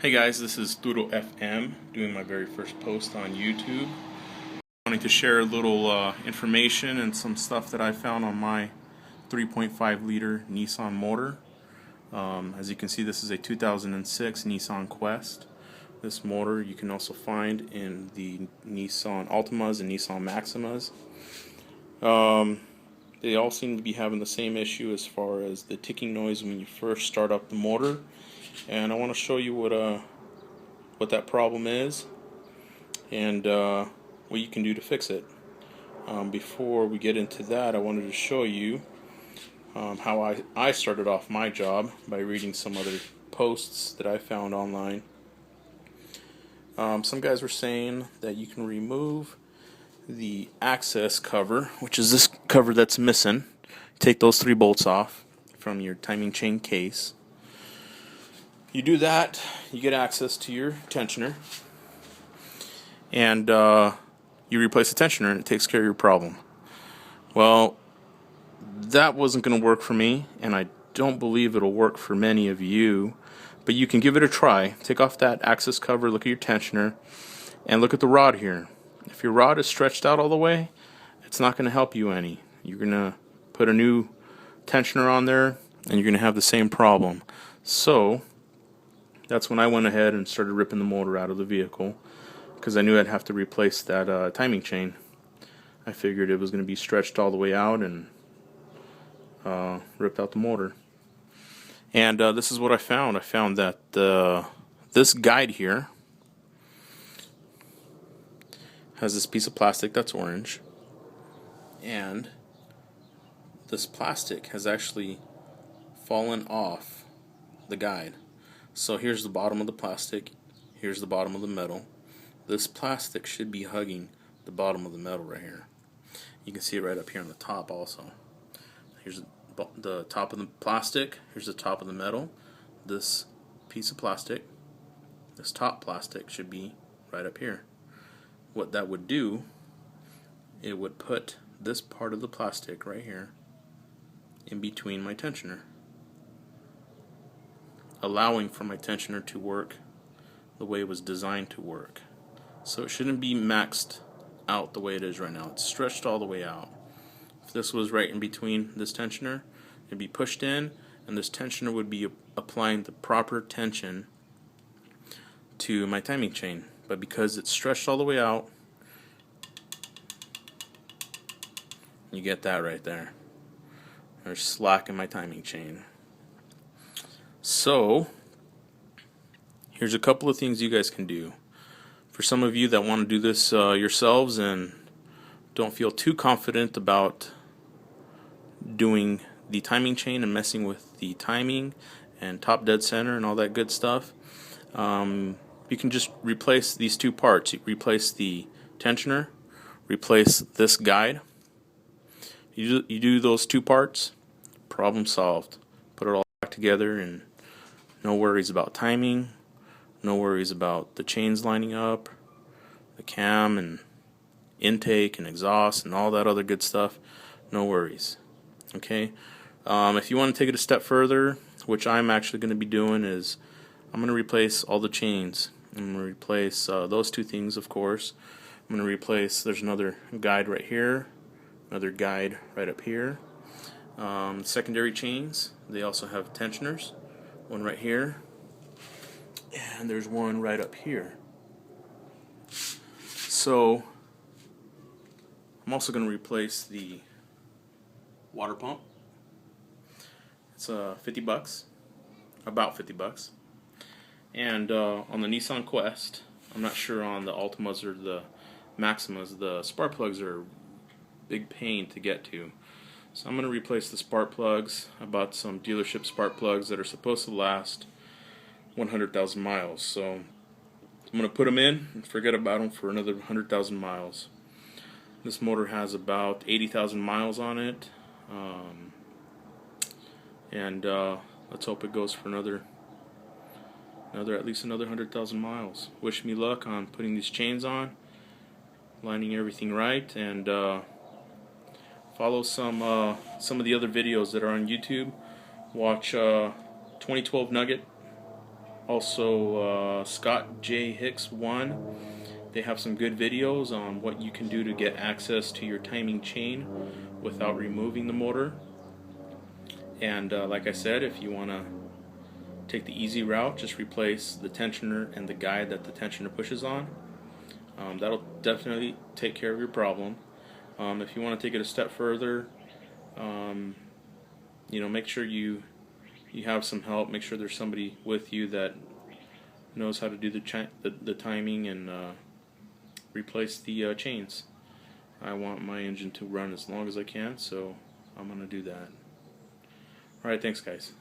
Hey guys, this is Doodle FM doing my very first post on YouTube. Wanting to share a little information and some stuff that I found on my 3.5 liter Nissan motor. As you can see, this is a 2006 Nissan Quest. This motor you can also find in the Nissan Altimas and Nissan Maximas. They all seem to be having the same issue as far as the ticking noise when you first start up the motor. And I want to show you what that problem is and what you can do to fix it. Before we get into that, I wanted to show you how I started off my job by reading some other posts that I found online. Some guys were saying that you can remove the access cover, which is this cover that's missing. Take those 3 bolts off from your timing chain case. You do that, you get access to your tensioner, and you replace the tensioner, and it takes care of your problem. Well, that wasn't going to work for me, and I don't believe it'll work for many of you, but you can give it a try. Take off that access cover, look at your tensioner, and look at the rod here. If your rod is stretched out all the way, it's not going to help you any. You're going to put a new tensioner on there, and you're going to have the same problem. So that's when I went ahead and started ripping the motor out of the vehicle, because I knew I'd have to replace that timing chain. I figured it was going to be stretched all the way out, and ripped out the motor. And this is what I found. I found that this guide here has this piece of plastic that's orange, and this plastic has actually fallen off the guide. So here's the bottom of the plastic, here's the bottom of the metal. This plastic should be hugging the bottom of the metal right here. You can see it right up here on the top also. Here's the top of the plastic, here's the top of the metal. This piece of plastic, this top plastic, should be right up here. What that would do, it would put this part of the plastic right here in between my tensioner, allowing for my tensioner to work the way it was designed to work. So it shouldn't be maxed out the way it is right now. It's stretched all the way out. If this was right in between this tensioner, it'd be pushed in, and this tensioner would be applying the proper tension to my timing chain. But because it's stretched all the way out, you get that right there. There's slack in my timing chain. So here's a couple of things you guys can do. For some of you that want to do this yourselves and don't feel too confident about doing the timing chain and messing with the timing and top dead center and all that good stuff, you can just replace these 2 parts. You replace the tensioner, replace this guide. You do those 2 parts, problem solved. Put it all back together, and no worries about timing, no worries about the chains lining up, the cam and intake and exhaust and all that other good stuff. No worries. Okay. If you want to take it a step further, which I'm actually going to be doing, is I'm going to replace all the chains. I'm going to replace those 2 things, of course. I'm going to replace, there's another guide right here, another guide right up here. Secondary chains, they also have tensioners. One right here, and there's one right up here. So I'm also going to replace the water pump. It's $50, about $50. And on the Nissan Quest, I'm not sure on the Altimas or the Maximas, the spark plugs are a big pain to get to. So I'm going to replace the spark plugs. I bought some dealership spark plugs that are supposed to last 100,000 miles. So I'm going to put them in and forget about them for another 100,000 miles. This motor has about 80,000 miles on it. Let's hope it goes for at least another 100,000 miles. Wish me luck on putting these chains on, lining everything right, and follow some of the other videos that are on YouTube. Watch 2012 Nugget Also, Scott J. Hicks 1. They have some good videos on what you can do to get access to your timing chain without removing the motor. And like I said, if you want to take the easy route, just replace the tensioner and the guide that the tensioner pushes on. That'll definitely take care of your problem. If you want to take it a step further, make sure you have some help. Make sure there's somebody with you that knows how to do the timing and replace the chains. I want my engine to run as long as I can, so I'm going to do that. Alright, thanks guys.